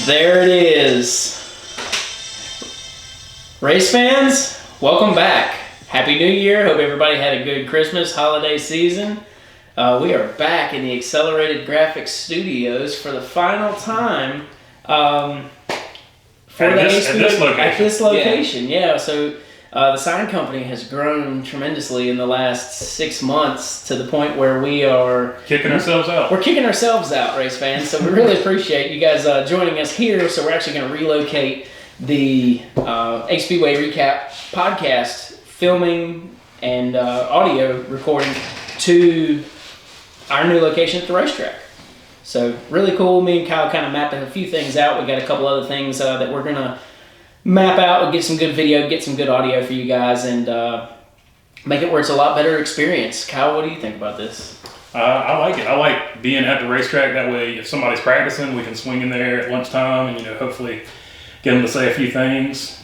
There it is. Race fans, welcome back. Happy New Year. Hope everybody had a good Christmas holiday season. We are back in the Accelerated Graphics Studios for the final time at this location. Yeah, so the sign company has grown tremendously in the last 6 months to the point where we are kicking ourselves out. We're kicking ourselves out, race fans. So we really appreciate you guys joining us here. So we're actually going to relocate the Ace Speedway Recap podcast filming and audio recording to our new location at the racetrack. So really cool. Me and Kyle kind of mapped a few things out. We got a couple other things that we're going to map out. We'll get some good video, get some good audio for you guys, and make it where it's a lot better experience. Kyle, what do you think about this? I like it. I like being at the racetrack. That way, if somebody's practicing, we can swing in there at lunchtime and, hopefully get them to say a few things.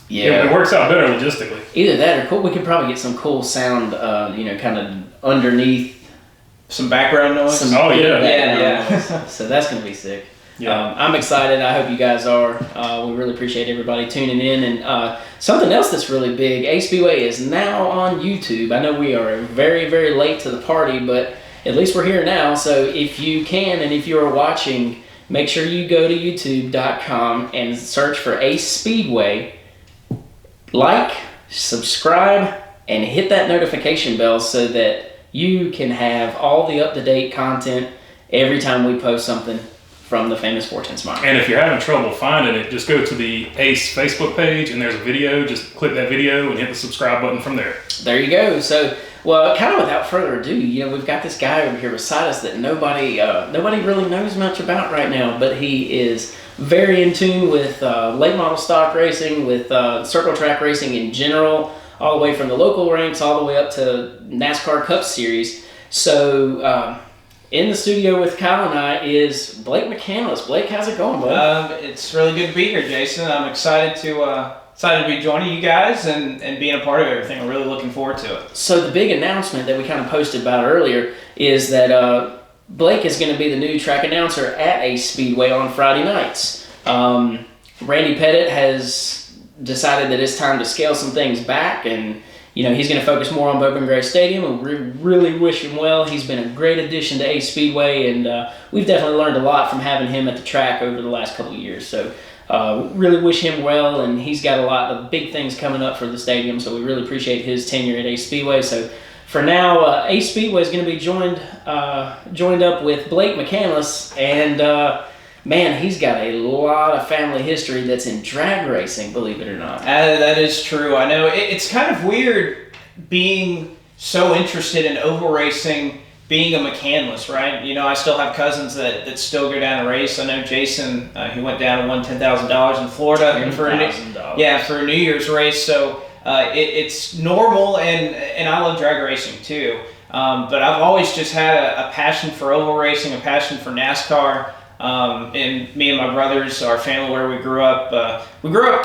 Yeah. It works out better logistically. Either that or cool. We could probably get some cool sound, kind of underneath. Some background noise? Yeah. So that's going to be sick. Yeah. I'm excited. I hope you guys are. We really appreciate everybody tuning in. And something else that's really big, Ace Speedway is now on YouTube. I know we are very, very late to the party, but at least we're here now. So if you can and if you are watching, make sure you go to youtube.com and search for Ace Speedway. Like, subscribe, and hit that notification bell so that you can have all the up-to-date content every time we post something from the Famous 410 Smart. And if you're having trouble finding it, just go to the Ace Facebook page and there's a video. Just click that video and hit the subscribe button from there. There you go. So, well, kind of without further ado, we've got this guy over here beside us that nobody really knows much about right now, but he is very in tune with late model stock racing, with circle track racing in general, all the way from the local ranks all the way up to NASCAR Cup Series. So, in the studio with Kyle and I is Blake McCandless. Blake, how's it going, bud? It's really good to be here, Jason. I'm excited to be joining you guys and being a part of everything. I'm really looking forward to it. So the big announcement that we kind of posted about earlier is that Blake is going to be the new track announcer at Ace Speedway on Friday nights. Randy Pettit has decided that it's time to scale some things back, and he's going to focus more on Bowman Gray Stadium, and we really wish him well. He's been a great addition to Ace Speedway, and we've definitely learned a lot from having him at the track over the last couple of years. So really wish him well, and he's got a lot of big things coming up for the stadium, so we really appreciate his tenure at Ace Speedway. So for now, Ace Speedway is going to be joined up with Blake McCandless, and man, he's got a lot of family history that's in drag racing, believe it or not. That is true. I know. It's kind of weird being so interested in oval racing, being a McCandless, right? I still have cousins that still go down to race. I know Jason, he went down and won $10,000 in Florida for a New Year's race. So it's normal, and I love drag racing too. But I've always just had a passion for oval racing, a passion for NASCAR. And me and my brothers, our family where we grew up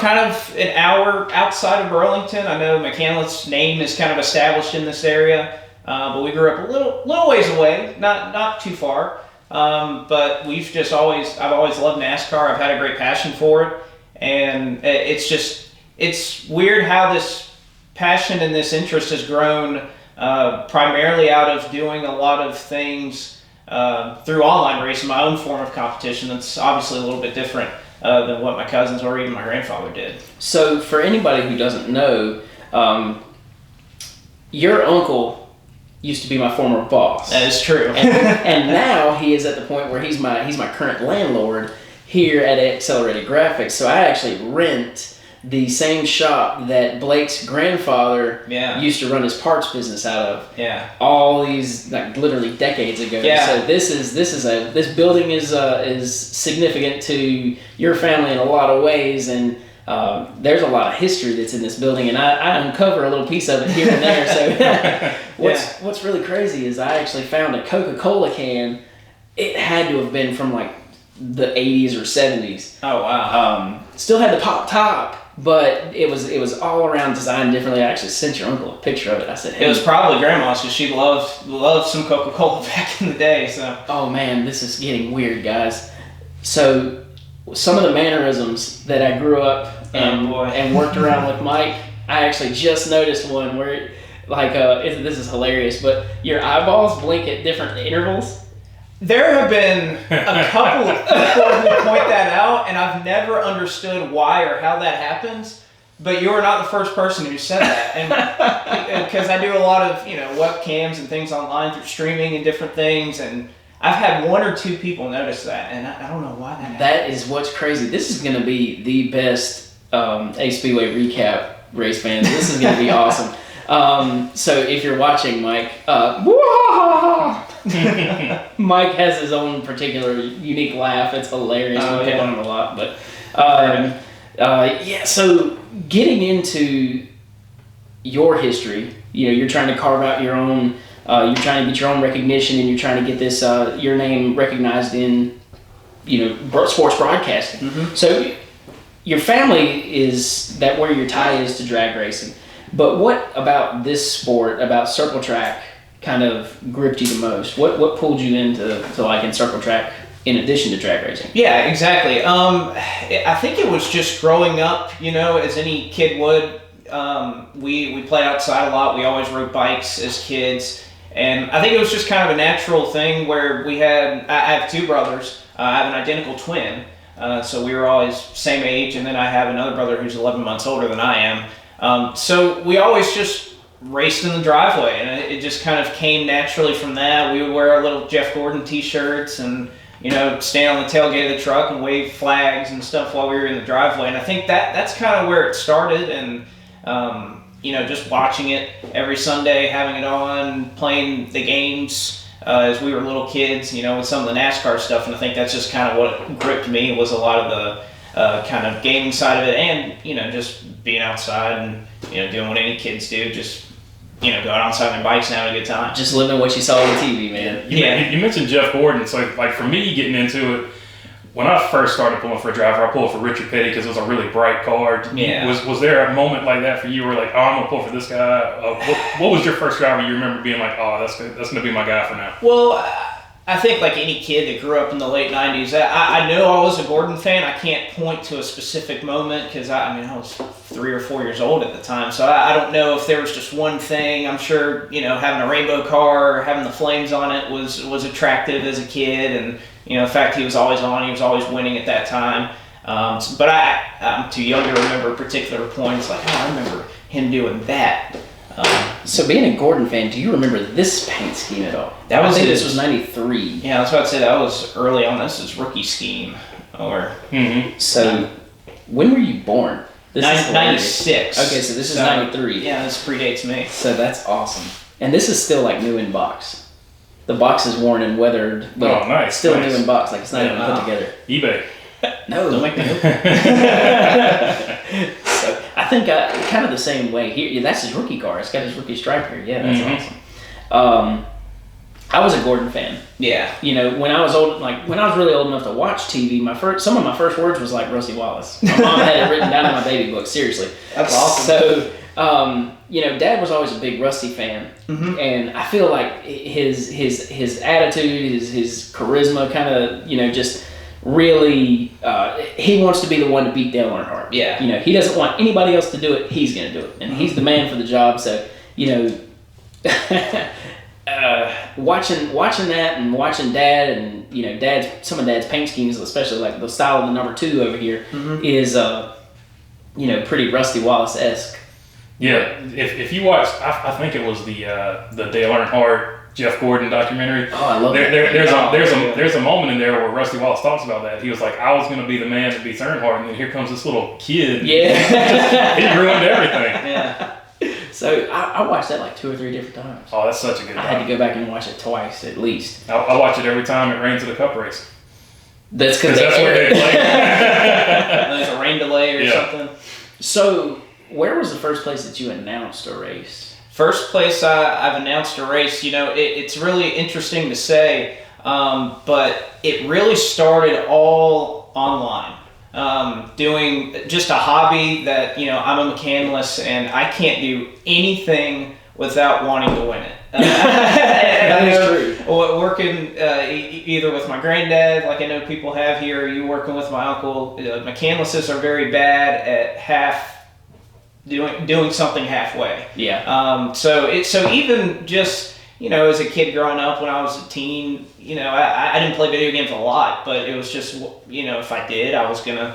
kind of an hour outside of Burlington. I know McCandless' name is kind of established in this area, but we grew up a little ways away, not too far. But I've always loved NASCAR. I've had a great passion for it, and it's weird how this passion and this interest has grown primarily out of doing a lot of things through online racing, my own form of competition that's obviously a little bit different than what my cousins or even my grandfather did. So for anybody who doesn't know, your uncle used to be my former boss. That is true. and now he is at the point where he's my current landlord here at Accelerated Graphics. So I actually rent the same shop that Blake's grandfather used to run his parts business out of. Yeah. All these literally decades ago. Yeah. So this building is significant to your family in a lot of ways, and there's a lot of history that's in this building, and I uncover a little piece of it here and there. So what's really crazy is I actually found a Coca-Cola can. It had to have been from like the 80s or 70s. Oh wow. Still had the pop top, but it was all around designed differently. I actually sent your uncle a picture of it. I said, hey. It was probably grandma's because she loved some Coca-Cola back in the day. So. Oh man, this is getting weird, guys. So some of the mannerisms that I grew up and worked around with Mike, I actually just noticed one where, like, this is hilarious, but your eyeballs blink at different intervals. There have been a couple of people who point that out, and I've never understood why or how that happens. But you are not the first person who said that, and because I do a lot of webcams and things online through streaming and different things, and I've had one or two people notice that, and I don't know why that happened. That is what's crazy. This is going to be the best Ace Speedway Recap, race fans. This is going to be awesome. So if you're watching, Mike, Mike has his own particular unique laugh. It's hilarious. We pick on him a lot, but so getting into your history, you're trying to carve out your own. You're trying to get your own recognition, and you're trying to get this your name recognized in sports broadcasting. Mm-hmm. So your family is that where your tie is to drag racing. But what about this sport, about circle track, kind of gripped you the most? What pulled you into in circle track in addition to drag racing? Yeah, exactly. I think it was just growing up, as any kid would. We played outside a lot. We always rode bikes as kids. And I think it was just kind of a natural thing where I have two brothers. I have an identical twin. So we were always same age. And then I have another brother who's 11 months older than I am. So we always just raced in the driveway, and it just kind of came naturally from that. We would wear our little Jeff Gordon t-shirts and, stand on the tailgate of the truck and wave flags and stuff while we were in the driveway. And I think that's kind of where it started, and, just watching it every Sunday, having it on, playing the games as we were little kids, with some of the NASCAR stuff. And I think that's just kind of what gripped me, was a lot of the kind of gaming side of it, and just being outside and doing what any kids do, just going outside on their bikes and having a good time. Just living what you saw on TV, man. You mentioned Jeff Gordon, so like for me getting into it, when I first started pulling for a driver, I pulled for Richard Petty because it was a really bright car. Yeah. Was there a moment like that for you where like, oh, I'm gonna pull for this guy? What was your first driver you remember being like, oh, that's gonna be my guy for now? Well, I think like any kid that grew up in the late 90s, I know I was a Gordon fan. I can't point to a specific moment because I was 3 or 4 years old at the time. So I don't know if there was just one thing. I'm sure, having a rainbow car or having the flames on it was attractive as a kid. And, the fact he was always on, he was always winning at that time. But I'm too young to remember particular points like, oh, I remember him doing that. So being a Gordon fan, do you remember this paint scheme at all? I think this was 93. Yeah, I was about to say that was early on. This is rookie scheme. So when were you born? This is 96. Okay, so this is 93. Yeah, this predates me. So that's awesome. And this is still like new in box. The box is worn and weathered, but nice, still new in box. Like it's not even put together. eBay. No. Don't make me hope. So I think kind of the same way here. Yeah, that's his rookie car. It's got his rookie stripe here. Yeah, that's awesome. I was a Gordon fan. Yeah. When I was really old enough to watch TV, some of my first words was like Rusty Wallace. My mom had it written down in my baby book. Seriously. That's awesome. So, Dad was always a big Rusty fan, and I feel like his attitude, his charisma, kind of just really he wants to be the one to beat Dale Earnhardt. Yeah. He doesn't want anybody else to do it. He's going to do it, and he's the man for the job. So watching that and watching Dad and some of Dad's paint schemes, especially like the style of the number 2 over here, is pretty Rusty Wallace-esque. Yeah, if you watch, I think it was the Dale Earnhardt Jeff Gordon documentary. Oh, I love that. There's a moment in there where Rusty Wallace talks about that. He was like, I was going to be the man that beats Earnhardt, and then here comes this little kid. Yeah. He ruined everything. Yeah. So I watched that like 2 or 3 different times. Oh, that's such a good I had to go back and watch it twice at least. I watch it every time it rains at a cup race. That's because that's where they play. There's a rain delay or something. So where was the first place that you announced a race? First place I've announced a race, it's really interesting to say, but it really started all online. Doing just a hobby that, I'm a McCandless and I can't do anything without wanting to win it. That is true. Working either with my granddad, like I know people have here, you working with my uncle. McCandlesses are very bad at doing something halfway. Yeah. So even just, as a kid growing up, when I was a teen, I didn't play video games a lot, but it was just, if I did, I was going to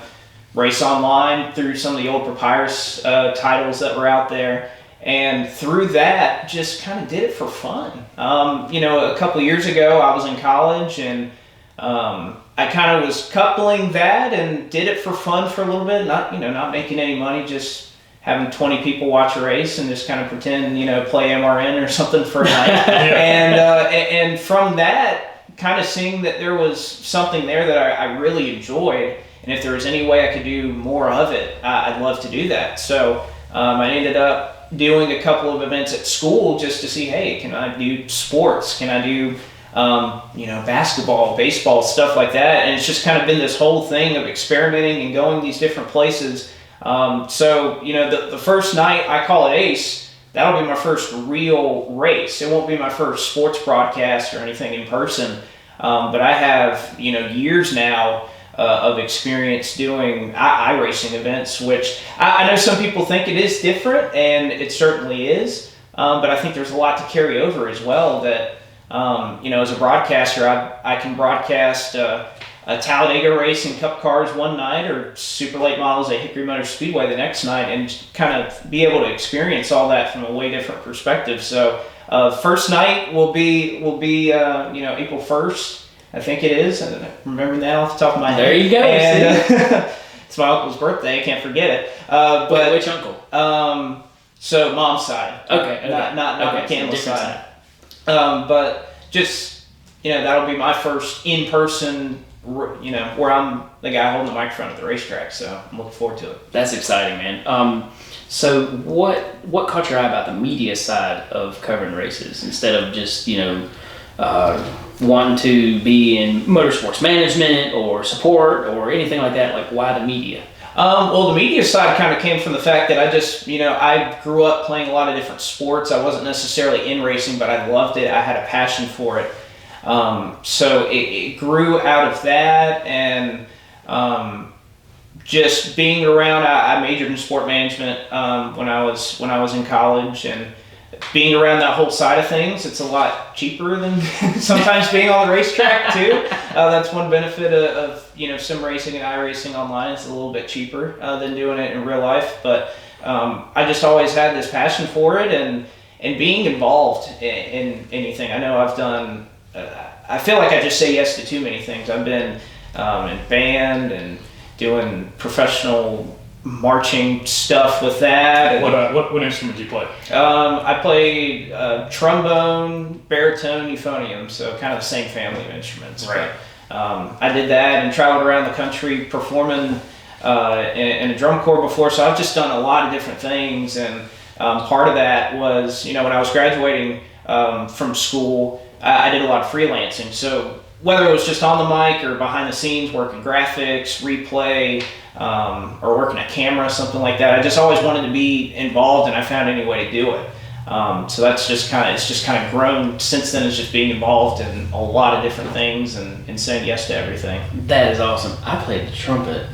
race online through some of the old Papyrus titles that were out there. And through that, just kind of did it for fun. A couple years ago, I was in college, and I kind of was coupling that and did it for fun for a little bit. Not making any money, just having 20 people watch a race and just kind of pretend, play MRN or something for a night. And from that, kind of seeing that there was something there that I really enjoyed, and if there was any way I could do more of it, I'd love to do that. So I ended up doing a couple of events at school just to see, hey, can I do sports? Can I do, basketball, baseball, stuff like that? And it's just kind of been this whole thing of experimenting and going these different places. The first night, I call it Ace, that'll be my first real race. It won't be my first sports broadcast or anything in person. But I have, years now of experience doing iRacing events, which I know some people think it is different, and it certainly is. But I think there's a lot to carry over as well that, as a broadcaster, I can broadcast a Talladega race in Cup cars one night or super late models at Hickory Motor Speedway the next night, and kind of be able to experience all that from a way different perspective. So first night will be April 1st. I think it is. I don't remember that off the top of my head. There you go. And, it's my uncle's birthday. I can't forget it. But which uncle? So mom's side. Okay. Not McCandless so side. But just that'll be my first in person. Where I'm the guy holding the microphone at the racetrack. So I'm looking forward to it. That's exciting, man. So what caught your eye about the media side of covering races instead of just wanting to be in motorsports management or support or anything like that? Like, why the media? The media side kind of came from the fact that I just, I grew up playing a lot of different sports. I wasn't necessarily in racing, but I loved it. I had a passion for it. So it grew out of that, and just being around. I majored in sport management when I was in college, and being around that whole side of things, it's a lot cheaper than sometimes being on the racetrack too. That's one benefit of sim racing and iRacing online. It's a little bit cheaper than doing it in real life. But I just always had this passion for it, and being involved in anything. I know I've done. I feel like I just say yes to too many things. I've been in band and doing professional marching stuff with that. What instrument do you play? I played trombone, baritone, euphonium, so kind of the same family of instruments. Right. But, I did that and traveled around the country performing in a drum corps before, so I've just done a lot of different things. And part of that was, when I was graduating from school, I did a lot of freelancing. So whether it was just on the mic or behind the scenes, working graphics, replay, or working a camera, something like that, I just always wanted to be involved, and I found any way to do it. So that's just kind of grown since then. It's just being involved in a lot of different things and saying yes to everything. That is awesome. I played the trumpet.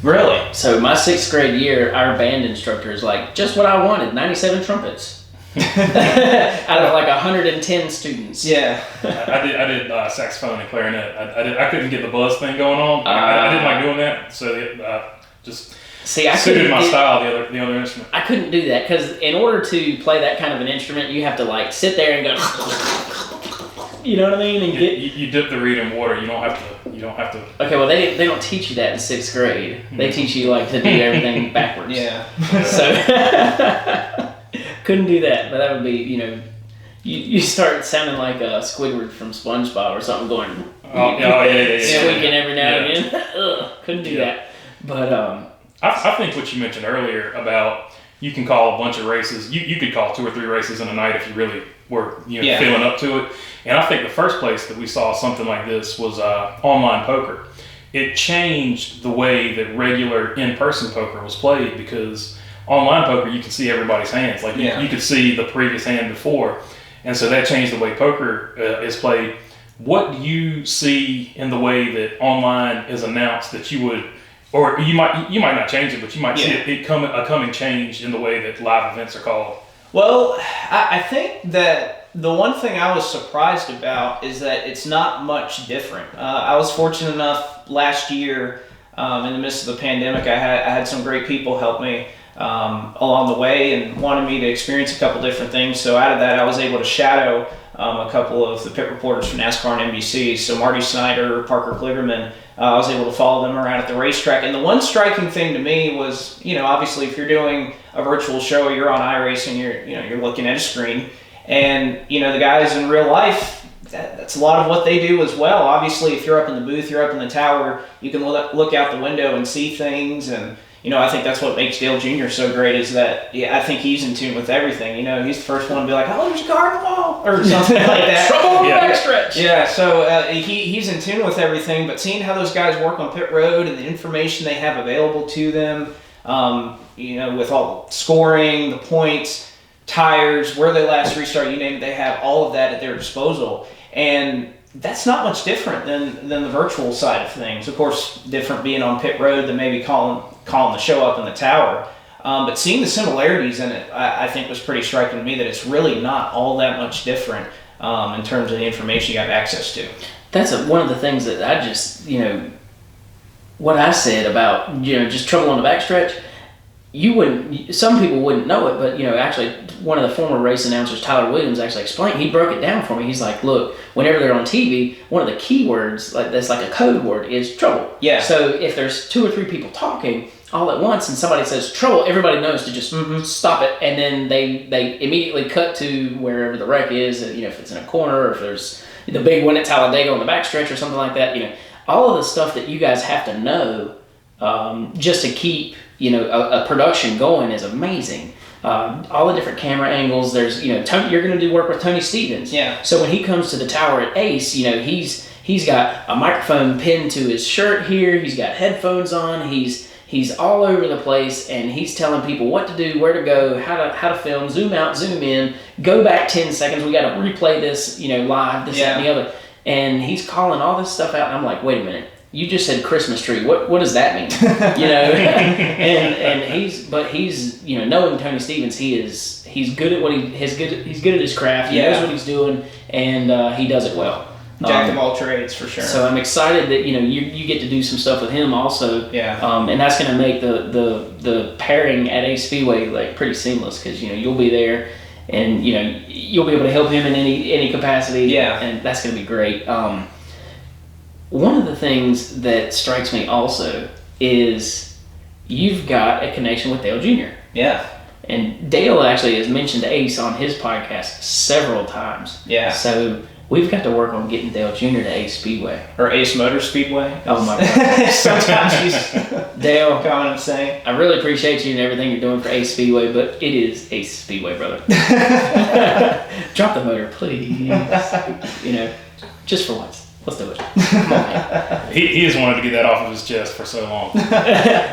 Really? So my 6th grade year, our band instructor is like, just what I wanted, 97 trumpets. Out of like 110 students. Yeah. I did saxophone and clarinet. I couldn't get the buzz thing going on. I didn't like doing that, so just suited my style. The other instrument. I couldn't do that because in order to play that kind of an instrument, you have to like sit there and go. You know what I mean? And you dip the reed in water. You don't have to. Okay, well they don't teach you that in 6th grade. They teach you like to do everything backwards. Yeah. So. Couldn't do that, but that would be, you start sounding like Squidward from SpongeBob or something going, squeaking every now and again. Ugh, couldn't do that. But I think what you mentioned earlier about you can call a bunch of races. You could call 2 or 3 races in a night if you really were feeling up to it. And I think the first place that we saw something like this was online poker. It changed the way that regular in-person poker was played, because online poker, you can see everybody's hands. Like you could see the previous hand before. and so that changed the way poker is played. What do you see in the way that online is announced that you would, or you might not change it, but you might see a coming change in the way that live events are called? Well, I think that the one thing I was surprised about is that it's not much different. I was fortunate enough last year, in the midst of the pandemic, I had some great people help me along the way and wanted me to experience a couple different things. So out of that, I was able to shadow a couple of the pit reporters from NASCAR and NBC. So Marty Snyder, Parker Kligerman, I was able to follow them around at the racetrack. And the one striking thing to me was, obviously if you're doing a virtual show, you're on iRacing, you're looking at a screen, and the guys in real life, that's a lot of what they do as well. Obviously, if you're up in the booth, you're up in the tower, you can look out the window and see things. And I think that's what makes Dale Jr. so great, is that I think he's in tune with everything. He's the first one to be like, "Oh, there's a car in the wall," or something like that. Trouble on the backstretch. Yeah, so he's in tune with everything. But seeing how those guys work on pit road and the information they have available to them, with all scoring, the points, tires, where they last restart, you name it, they have all of that at their disposal. And that's not much different than the virtual side of things. Of course, different being on pit road than maybe calling the show up in the tower. But seeing the similarities in it, I think was pretty striking to me, that it's really not all that much different in terms of the information you have access to. That's one of the things that I just, what I said about, just trouble on the backstretch, some people wouldn't know it, but actually one of the former race announcers, Tyler Williams, actually explained. He broke it down for me. He's like, look, whenever they're on TV, one of the keywords, that's like a code word, is trouble. Yeah. So if there's 2 or 3 people talking all at once and somebody says trouble, everybody knows to just stop it, and then they immediately cut to wherever the wreck is. If it's in a corner, or if there's the big one at Talladega on the backstretch or something like that. All of the stuff that you guys have to know just to keep a production going is amazing. All the different camera angles. There's you're going to do work with Tony Stevens. Yeah. So when he comes to the tower at Ace, he's got a microphone pinned to his shirt here. He's got headphones on. He's all over the place, and he's telling people what to do, where to go, how to film, zoom out, zoom in, go back 10 seconds. We got to replay this, live, this, that, and the other. And he's calling all this stuff out, and I'm like, wait a minute. You just said Christmas tree. What does that mean? and he's knowing Tony Stevens, he's good at he's good at his craft. He knows what he's doing, and he does it well. Jack of all trades, for sure. So I'm excited that you get to do some stuff with him also. Yeah. And that's going to make the pairing at Ace Speedway like pretty seamless, because you'll be there, and you'll be able to help him in any capacity. Yeah. And that's going to be great. One of the things that strikes me also is you've got a connection with Dale Jr. Yeah. And Dale actually has mentioned Ace on his podcast several times. Yeah. So we've got to work on getting Dale Jr. to Ace Speedway. Or Ace Motor Speedway. Oh my God. Sometimes he's Dale, coming and saying. I really appreciate you and everything you're doing for Ace Speedway, but it is Ace Speedway, brother. Drop the motor, please. Just for once. Let's do it. Come on, man. He just wanted to get that off of his chest for so long.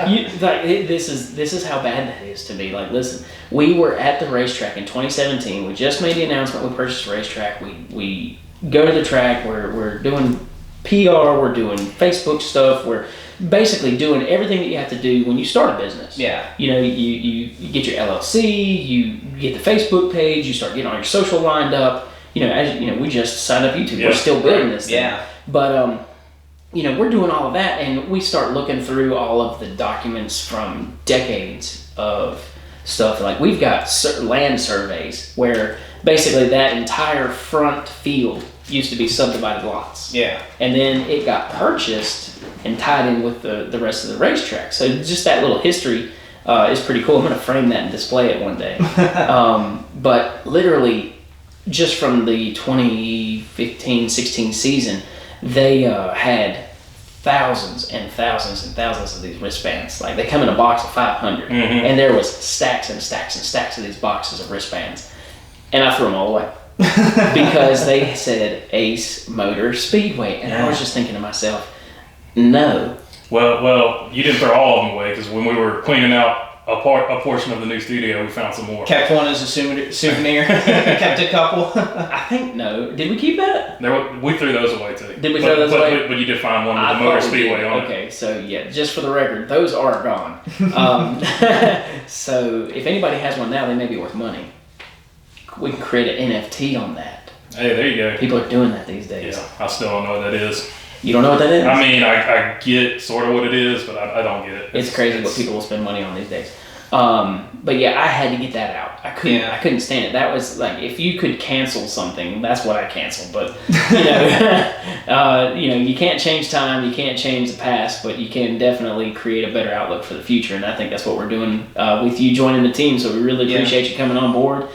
This is how bad that is to me. Like, listen, we were at the racetrack in 2017. We just made the announcement we purchased a racetrack. We go to the track. We're doing PR. We're doing Facebook stuff. We're basically doing everything that you have to do when you start a business. Yeah. You get your LLC. You get the Facebook page. You start getting all your social lined up. We just signed up YouTube. We're still building this thing. Yeah. But, we're doing all of that, and we start looking through all of the documents from decades of stuff. Like, we've got land surveys where basically that entire front field used to be subdivided lots. Yeah. And then it got purchased and tied in with the rest of the racetrack. So just that little history is pretty cool. I'm going to frame that and display it one day. But literally, just from the 2015-16 season, they had thousands and thousands and thousands of these wristbands. Like, they come in a box of 500, and there was stacks and stacks and stacks of these boxes of wristbands. And I threw them all away because they said Ace Motor Speedway. And I was just thinking to myself, no. Well, you didn't throw all of them away, because when we were cleaning out a portion of the new studio. We found some more. Kept one as a souvenir. Kept a couple. I think no. Did we keep that? We threw those away too. Did we throw those away? But you did find one with the Motor Speedway on it. Okay, so yeah, just for the record, those are gone. So if anybody has one now, they may be worth money. We can create an NFT on that. Hey, there you go. People are doing that these days. Yeah, I still don't know what that is. You don't know what that is? I mean, I get sort of what it is, but I don't get it. It's crazy what people will spend money on these days. But yeah, I had to get that out. I couldn't stand it. That was like, if you could cancel something, that's what I canceled. But you can't change time, you can't change the past, but you can definitely create a better outlook for the future. And I think that's what we're doing with you joining the team. So we really appreciate you coming on board.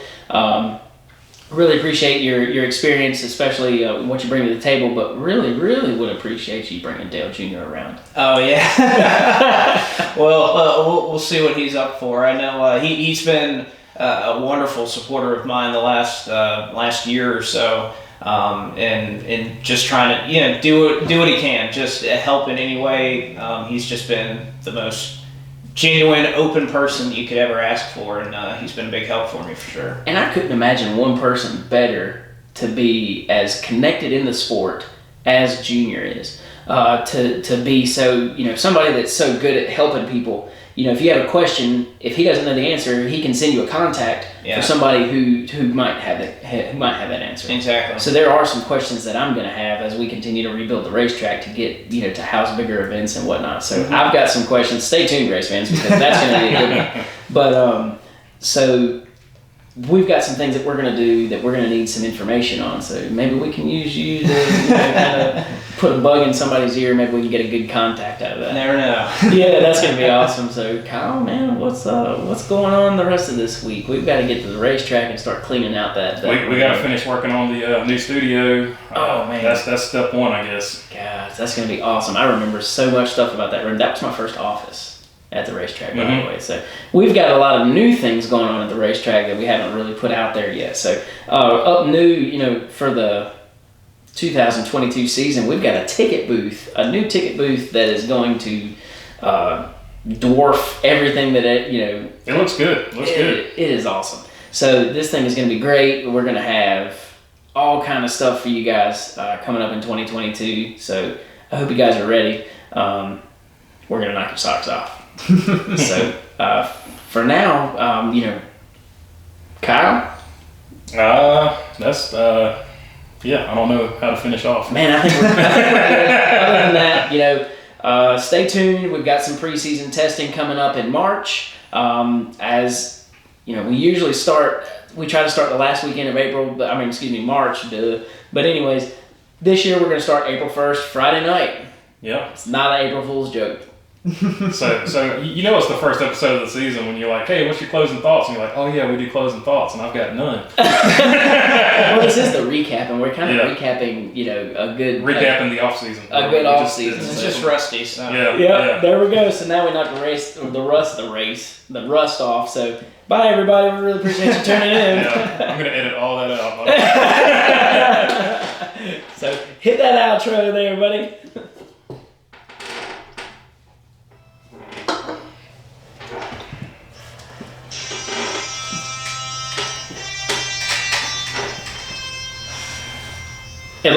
Really appreciate your experience, especially what you bring to the table, but really would appreciate you bringing Dale Jr. around. Oh, yeah. Well, we'll see what he's up for. I know he's been a wonderful supporter of mine the last year or so, and just trying to do what he can, just help in any way. He's just been the most genuine, open person you could ever ask for, and he's been a big help for me for sure. And I couldn't imagine one person better to be as connected in the sport as Junior is. To be so, somebody that's so good at helping people. If you have a question, if he doesn't know the answer, he can send you a contact for somebody who might have that answer. Exactly. So there are some questions that I'm going to have as we continue to rebuild the racetrack to get to house bigger events and whatnot. So I've got some questions. Stay tuned, race fans, because that's going to be a good one. But so we've got some things that we're going to do that we're going to need some information on. So maybe we can use you to kind of put a bug in somebody's ear. Maybe we can get a good contact out of that. Never know. Yeah, that's going to be awesome. So Kyle, man, what's going on the rest of this week? We've got to get to the racetrack and start cleaning out that. We got to finish working on the new studio. Oh man, that's step one, I guess. Gosh, that's going to be awesome. I remember so much stuff about that room. That was my first office at the racetrack, by the way. So we've got a lot of new things going on at the racetrack that we haven't really put out there yet. So up new, for the 2022 season, we've got a new ticket booth that is going to dwarf everything that It looks good. It is awesome. So this thing is going to be great. We're going to have all kind of stuff for you guys coming up in 2022. So I hope you guys are ready. We're going to knock your socks off. So for now, Kyle. That's I don't know how to finish off. Man, I think we're good. Other than that, stay tuned. We've got some preseason testing coming up in March. As we usually we try to start the last weekend of April, March. But anyways, this year we're going to start April 1st, Friday night. Yeah. It's not an April Fool's joke. So it's the first episode of the season when you're like, hey, what's your closing thoughts? And you're like, oh yeah, we do closing thoughts, and I've got none. Well, this is the recap, and we're kind of recapping, a good recapping the off season. A good off season. It's just rusty. So. Yeah. There we go. So now we knocked the rust off. So bye everybody. We really appreciate you tuning in. Yeah, I'm gonna edit all that out. So hit that outro there, buddy.